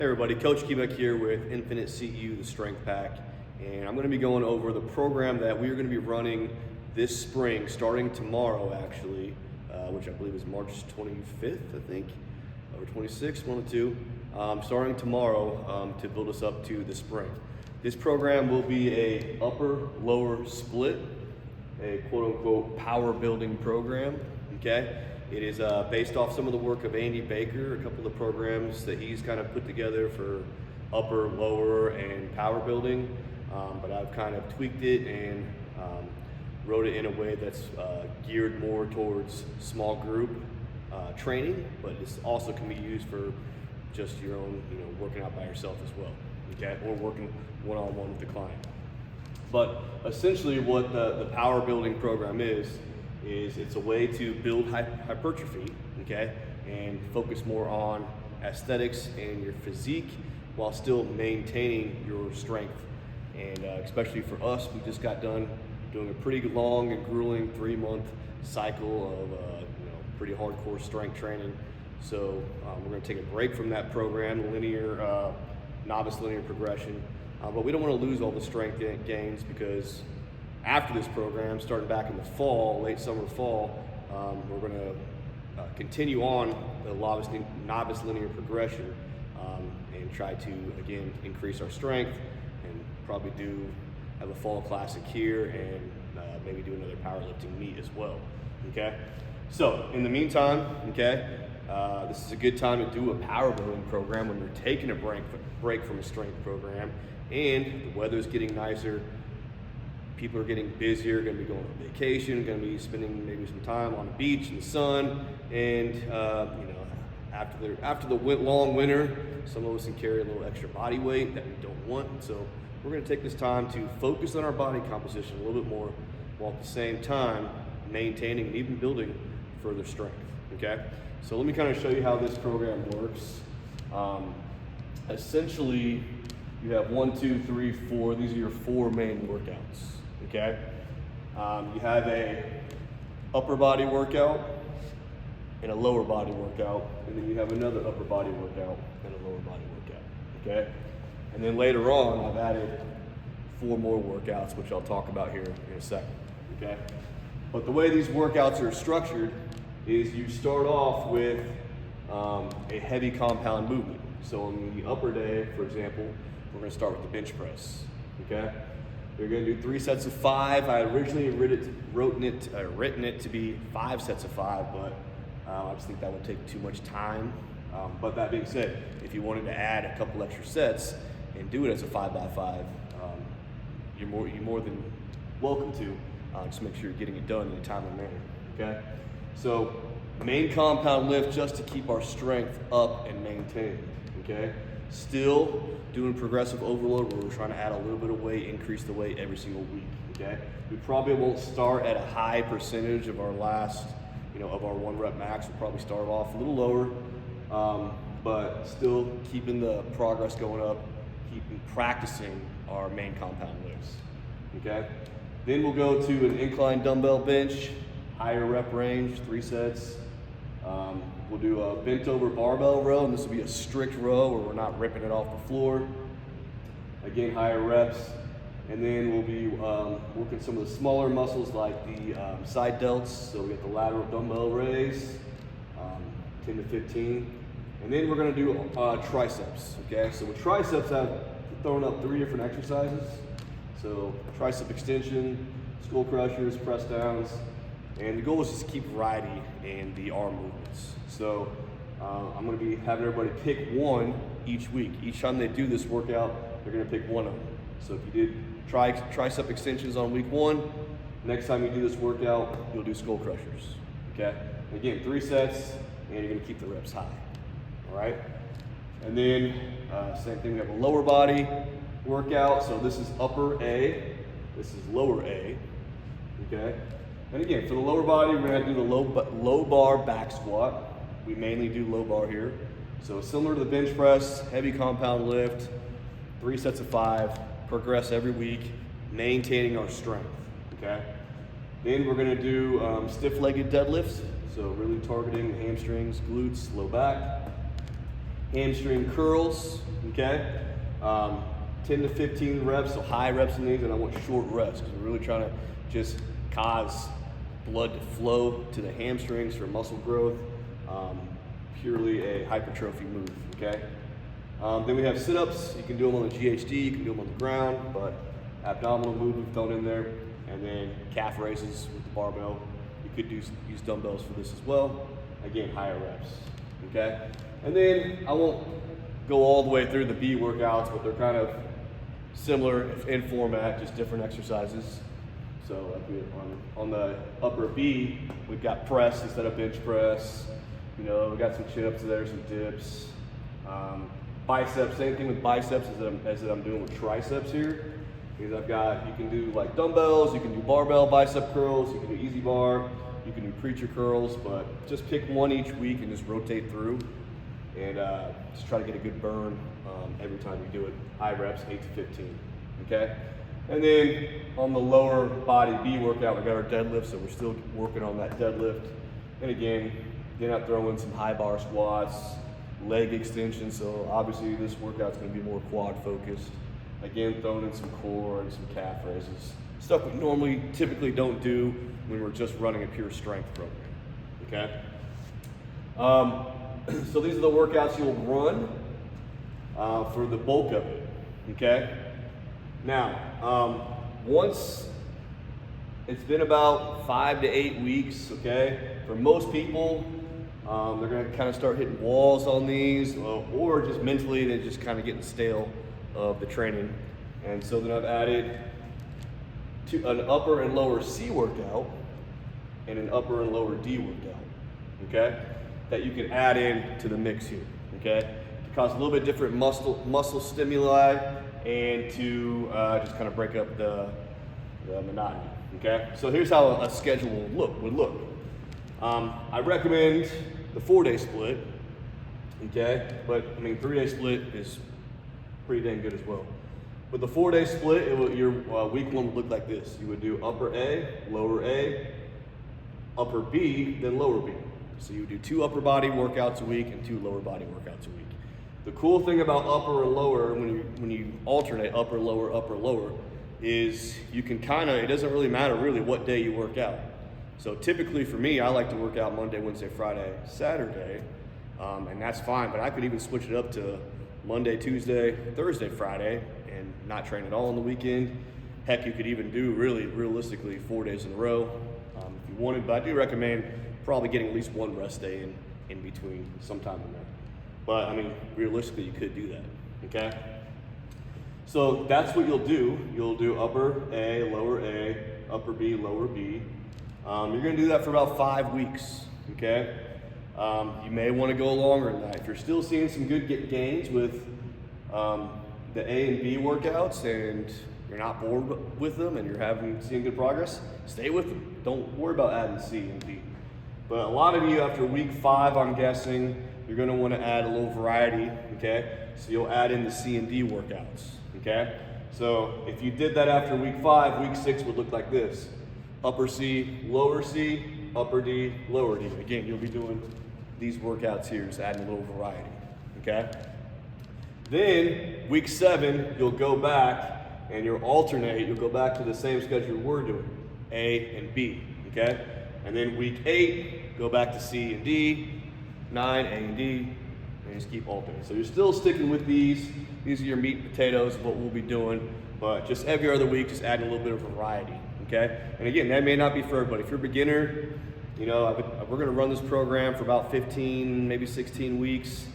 Hey everybody, Coach Kebeck here with Infinite CU, the Strength Pack, and I'm going to be going over the program that we are going to be running this spring, starting tomorrow actually, which I believe is March 25th, I think, or 26th, one of the two, starting tomorrow to build us up to the spring. This program will be a upper-lower split, a quote-unquote power building program, okay? It is based off some of the work of Andy Baker, a couple of the programs that he's kind of put together for upper, lower, and power building. But I've kind of tweaked it and wrote it in a way that's geared more towards small group training, but this also can be used for just your own, working out by yourself as well, okay? Or working one-on-one with the client. But essentially what the power building program is it's a way to build hypertrophy, okay, and focus more on aesthetics and your physique while still maintaining your strength. And especially for us, we just got done doing a pretty long and grueling 3-month cycle of pretty hardcore strength training. So we're going to take a break from that program, novice linear progression, but we don't want to lose all the strength gains, because after this program, starting back in the fall, late summer, fall, we're going to continue on the novice linear progression and try to, again, increase our strength, and probably have a fall classic here and maybe do another powerlifting meet as well, okay? So, in the meantime, okay, this is a good time to do a power building program when you're taking a break from a strength program and the weather's getting nicer. People are getting busier, going to be going on vacation, going to be spending maybe some time on the beach in the sun, and after the long winter, some of us can carry a little extra body weight that we don't want. So we're going to take this time to focus on our body composition a little bit more, while at the same time maintaining and even building further strength. Okay, so let me kind of show you how this program works. Essentially, you have 1, 2, 3, 4. These are your 4 main workouts. Okay, you have a upper body workout and a lower body workout, and then you have another upper body workout and a lower body workout. Okay, and then later on I've added 4 more workouts, which I'll talk about here in a second. Okay, but the way these workouts are structured is you start off with a heavy compound movement. So on the upper day, for example, we're going to start with the bench press. Okay. You're going to do 3 sets of 5. I originally written it to be 5 sets of 5, but I just think that would take too much time. But that being said, if you wanted to add a couple extra sets and do it as a 5x5, you're more than welcome to. Just make sure you're getting it done in a timely manner. Okay. So main compound lift, just to keep our strength up and maintained. Okay. Still doing progressive overload, where we're trying to add a little bit of weight, increase the weight every single week, okay? We probably won't start at a high percentage of our last, of our 1 rep max. We'll probably start off a little lower, but still keeping the progress going up, keeping practicing our main compound lifts, okay? Then we'll go to an incline dumbbell bench, higher rep range, 3 sets. We'll do a bent over barbell row, and this will be a strict row where we're not ripping it off the floor. Again, higher reps. And then we'll be working some of the smaller muscles like the side delts. So we get the lateral dumbbell raise, 10 to 15. And then we're gonna do triceps, okay? So with triceps, I've thrown up 3 different exercises. So tricep extension, skull crushers, press downs. And the goal is just to keep variety in the arm movements. So I'm going to be having everybody pick one each week. Each time they do this workout, they're going to pick one of them. So if you did tricep extensions on week 1, next time you do this workout, you'll do skull crushers. Okay? Again, 3 sets, and you're going to keep the reps high. All right? And then same thing, we have a lower body workout. So this is upper A, this is lower A. Okay? And again, for the lower body, we're going to do the low bar back squat. We mainly do low bar here. So similar to the bench press, heavy compound lift, 3 sets of 5, progress every week, maintaining our strength, okay? Then we're going to do stiff-legged deadlifts. So really targeting the hamstrings, glutes, low back. hamstring curls, okay? 10 to 15 reps, so high reps in these, and I want short reps because we're really trying to just cause blood to flow to the hamstrings for muscle growth. Purely a hypertrophy move, okay? Then we have sit-ups. You can do them on the GHD, you can do them on the ground, but abdominal move we've thrown in there, and then calf raises with the barbell. You could use dumbbells for this as well. Again, higher reps, okay? And then I won't go all the way through the B workouts, but they're kind of similar in format, just different exercises. So on the upper B, we've got press instead of bench press. You know, we got some chin-ups there, some dips. Biceps, same thing with biceps as I'm doing with triceps here. Because you can do like dumbbells, you can do barbell bicep curls, you can do easy bar, you can do preacher curls, but just pick one each week and just rotate through and just try to get a good burn every time you do it. High reps, 8 to 15, okay? And then on the lower body B workout, we got our deadlift, so we're still working on that deadlift. And again, then I throw in some high bar squats, leg extensions, so obviously this workout's gonna be more quad focused. Again, throwing in some core and some calf raises. Stuff we normally typically don't do when we're just running a pure strength program, okay? So these are the workouts you'll run for the bulk of it, okay? Now, once it's been about 5 to 8 weeks, okay? For most people, they're gonna kind of start hitting walls on these, or just mentally, they're just kind of getting stale of the training. And so then I've added an upper and lower C workout and an upper and lower D workout, okay? That you can add in to the mix here, okay? To cause a little bit different muscle stimuli and to just kind of break up the monotony, okay? So here's how a schedule would look. I recommend the 4-day split, okay? But I mean, 3-day split is pretty dang good as well. With the 4-day split, your week 1 would look like this. You would do upper A, upper B, then lower B. So you would do 2 upper body workouts a week and 2 lower body workouts a week. The cool thing about upper and lower, when you alternate upper, lower, is you can it doesn't really matter really what day you work out. So typically for me, I like to work out Monday, Wednesday, Friday, Saturday, and that's fine, but I could even switch it up to Monday, Tuesday, Thursday, Friday, and not train at all on the weekend. Heck, you could even do realistically 4 days in a row if you wanted, but I do recommend probably getting at least 1 rest day in between sometime in there. But I mean, realistically, you could do that, okay? So that's what you'll do. You'll do upper A, upper B, lower B. You're gonna do that for about 5 weeks, okay? You may wanna go longer than that. If you're still seeing some good gains with the A and B workouts and you're not bored with them and you're seeing good progress, stay with them. Don't worry about adding C and D. But a lot of you after week 5, I'm guessing, you're gonna wanna add a little variety, okay? So you'll add in the C and D workouts, okay? So if you did that after week 5, week 6 would look like this. Upper C, upper D, lower D. Again, you'll be doing these workouts here, just adding a little variety, okay? Then, week 7, you'll go back and you'll alternate, you'll go back to the same schedule we're doing, A and B, okay? And then week 8, go back to C and D, 9, A and D, and just keep alternating. So you're still sticking with these. These are your meat and potatoes of what we'll be doing, but just every other week, just adding a little bit of variety, okay? And again, that may not be for everybody. If you're a beginner, you know, we're gonna run this program for about 15, maybe 16 weeks.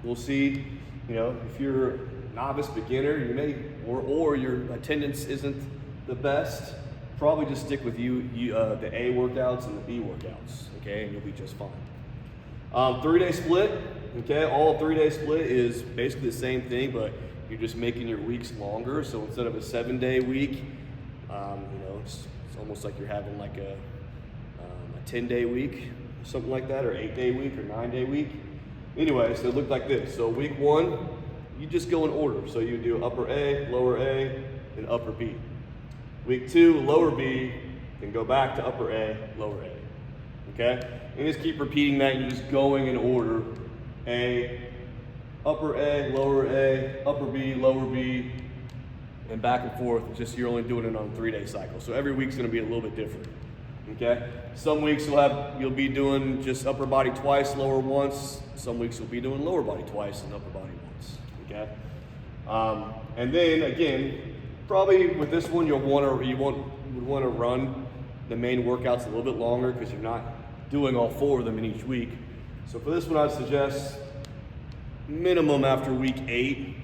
We'll see, you know, if you're a novice beginner, you may, or your attendance isn't the best, probably just stick with the A workouts and the B workouts, okay? And you'll be just fine. 3-day split, okay? All 3-day split is basically the same thing, but you're just making your weeks longer. So instead of a 7-day week, you know, it's almost like you're having like a 10-day week, something like that, or 8-day week, or 9-day week. Anyway, so it looked like this. So week 1, you just go in order. So you do upper A, and upper B. Week 2, lower B, then go back to upper A, lower A. Okay? And just keep repeating that. You're just going in order. A, upper A, upper B, lower B, and back and forth. It's just you're only doing it on a 3-day cycle. So every week's gonna be a little bit different, okay? Some weeks you'll be doing just upper body twice, lower once. Some weeks you'll be doing lower body twice and upper body once, okay? And then again, probably with this one, you would want to run the main workouts a little bit longer because you're not doing all 4 of them in each week. So for this one, I'd suggest minimum after week 8,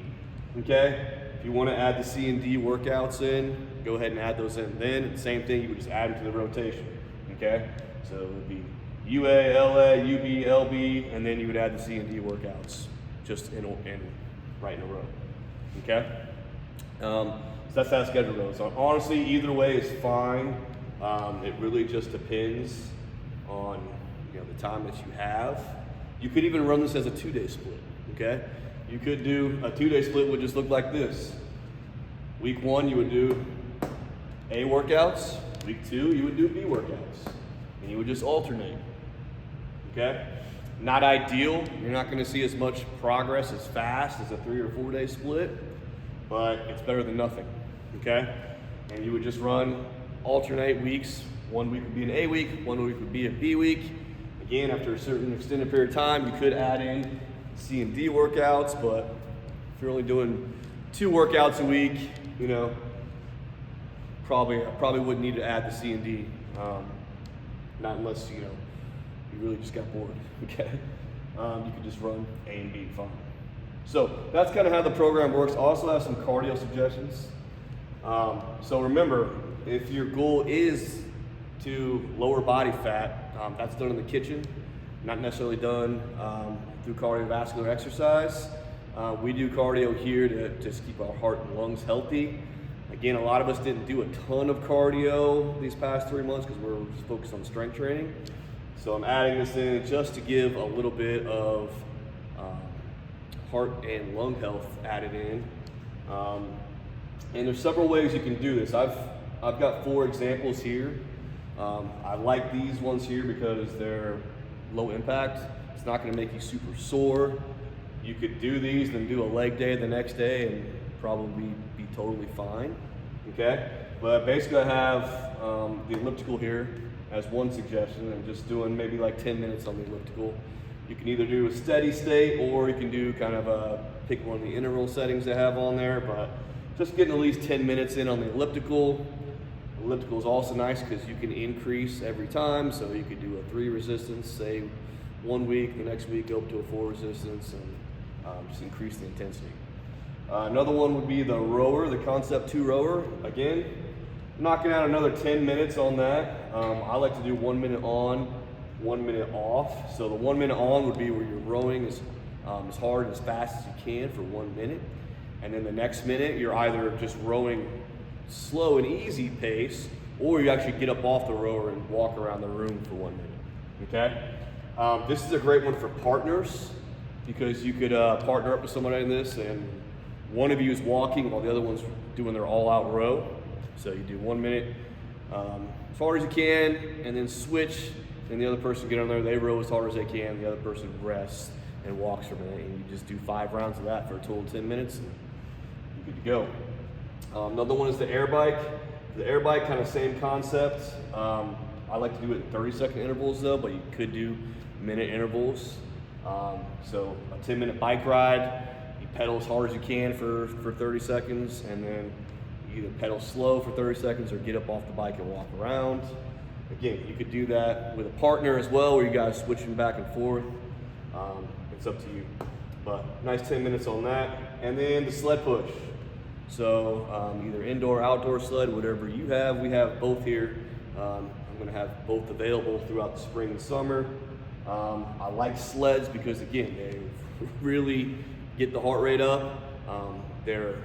okay? If you want to add the C and D workouts in, go ahead and add those in. Then same thing, you would just add them to the rotation, okay? So it would be UA, LA, UB, LB, and then you would add the C and D workouts just right in a row, okay? So that's how the schedule goes. So honestly, either way is fine. It really just depends on the time that you have. You could even run this as a 2-day split, okay? You could do a 2-day split would just look like this. Week 1, you would do A workouts. Week 2, you would do B workouts. And you would just alternate, okay? Not ideal. You're not gonna see as much progress as fast as a 3 or 4-day split, but it's better than nothing, okay? And you would just alternate weeks. 1 week would be an A week, 1 week would be a B week. Again, after a certain extended period of time, you could add in C and D workouts, but if you're only doing 2 workouts a week, probably wouldn't need to add the C and D, not unless you really just got bored, okay? You could just run A and B, fine. So that's kind of how the program works. I also have some cardio suggestions. So remember, if your goal is to lower body fat, that's done in the kitchen, not necessarily done through cardiovascular exercise. We do cardio here to just keep our heart and lungs healthy. Again, a lot of us didn't do a ton of cardio these past 3 months because we're just focused on strength training. So I'm adding this in just to give a little bit of heart and lung health added in. And there's several ways you can do this. I've got 4 examples here. I like these ones here because they're low impact. It's not going to make you super sore. You could do these, then do a leg day the next day and probably be totally fine, okay? But basically I have the elliptical here as one suggestion, and just doing maybe like 10 minutes on the elliptical. You can either do a steady state or you can do kind of pick one of the interval settings they have on there, but just getting at least 10 minutes in on the elliptical. Elliptical is also nice because you can increase every time, so you could do a 3 resistance, say 1 week, the next week go up to a 4 resistance, and just increase the intensity. Another one would be the rower, the Concept 2 rower. Again, knocking out another 10 minutes on that. I like to do 1 minute on, 1 minute off. So the 1 minute on would be where you're rowing as hard and as fast as you can for 1 minute. And then the next minute, you're either just rowing slow and easy pace, or you actually get up off the rower and walk around the room for 1 minute, okay? This is a great one for partners because you could partner up with somebody in this, and one of you is walking while the other one's doing their all-out row. So you do 1 minute as hard as you can, and then switch, and the other person get on there, they row as hard as they can, the other person rests and walks for a minute, and you just do 5 rounds of that for a total of 10 minutes, and you're good to go. Another one is the air bike. The air bike, kind of same concept. I like to do it in 30-second intervals though, but you could do minute intervals. So a 10-minute bike ride, you pedal as hard as you can for 30 seconds, and then you either pedal slow for 30 seconds or get up off the bike and walk around. Again, you could do that with a partner as well, where you guys switching back and forth. It's up to you. But nice 10 minutes on that. And then the sled push. So either indoor, outdoor sled, whatever you have. We have both here. I'm gonna have both available throughout the spring and summer. I like sleds because again, they really get the heart rate up. They're,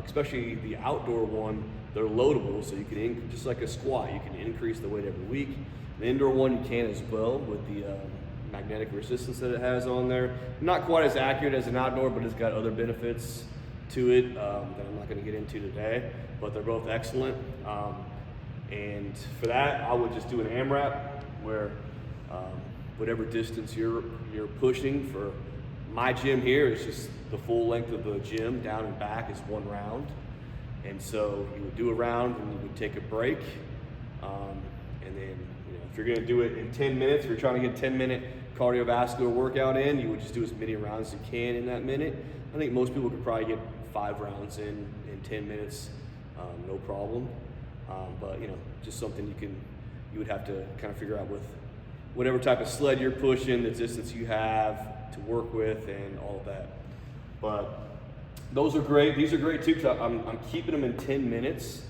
especially the outdoor one, they're loadable, so you can, just like a squat, you can increase the weight every week. The indoor one you can as well with the magnetic resistance that it has on there. Not quite as accurate as an outdoor, but it's got other benefits to it that I'm not going to get into today, but they're both excellent. And for that, I would just do an AMRAP where whatever distance you're pushing for My gym here is just the full length of the gym, down and back is 1 round. And so you would do a round and you would take a break. And then, if you're gonna do it in 10 minutes, if you're trying to get a 10-minute cardiovascular workout in, you would just do as many rounds as you can in that minute. I think most people could probably get 5 rounds in 10 minutes, no problem. But just something you would have to kind of figure out with whatever type of sled you're pushing, the distance you have to work with, and all of that. But those are great. These are great too, because I'm keeping them in 10 minutes,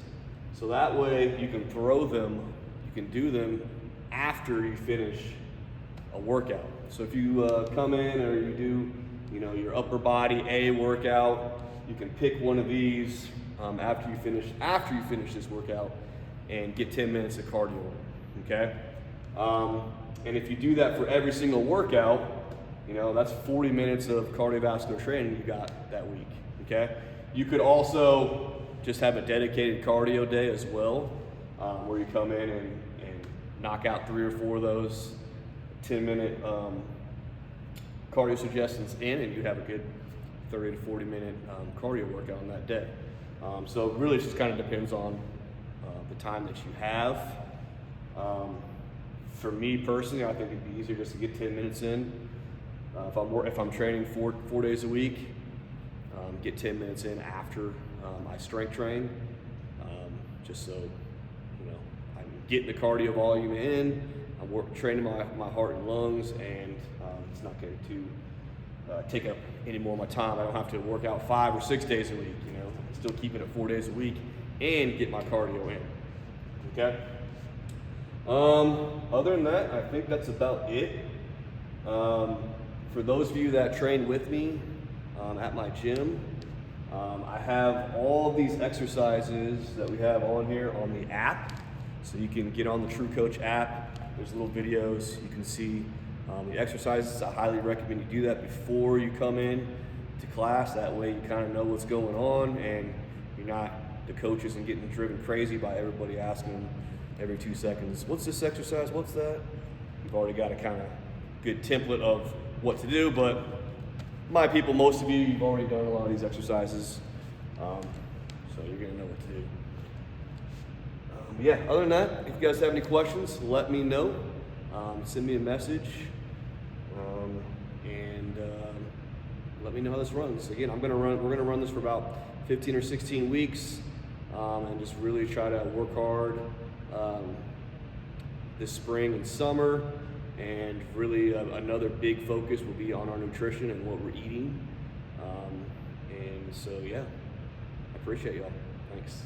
so that way you can throw them, you can do them after you finish a workout. So if you come in or you do, your upper body A workout, you can pick one of these after you finish this workout and get 10 minutes of cardio in, okay? And if you do that for every single workout, that's 40 minutes of cardiovascular training you got that week, okay? You could also just have a dedicated cardio day as well, where you come in and knock out 3 or 4 of those 10-minute cardio suggestions in, and you have a good 30 to 40 minute cardio workout on that day. So really it just kind of depends on the time that you have. For me personally, I think it'd be easier just to get 10 minutes in. If I'm training 4 days a week, get 10 minutes in after I strength train, just so I'm getting the cardio volume in. I'm training my heart and lungs, and it's not going to take up any more of my time. I don't have to work out 5 or 6 days a week. Still keeping it 4 days a week and get my cardio in. Okay. Other than that, I think that's about it. For those of you that train with me at my gym, I have all of these exercises that we have on here on the app. So you can get on the True Coach app. There's little videos. You can see the exercises. I highly recommend you do that before you come in to class. That way you kind of know what's going on, and you're not the coach isn't getting driven crazy by everybody asking every 2 seconds, what's this exercise, what's that? You've already got a kind of good template of what to do, but my people, most of you've already done a lot of these exercises, so you're gonna know what to do. Yeah, other than that, if you guys have any questions, let me know. Send me a message, and let me know how this runs. Again, we're gonna run this for about 15 or 16 weeks, and just really try to work hard this spring and summer. And really another big focus will be on our nutrition and what we're eating. And so, yeah, I appreciate y'all. Thanks.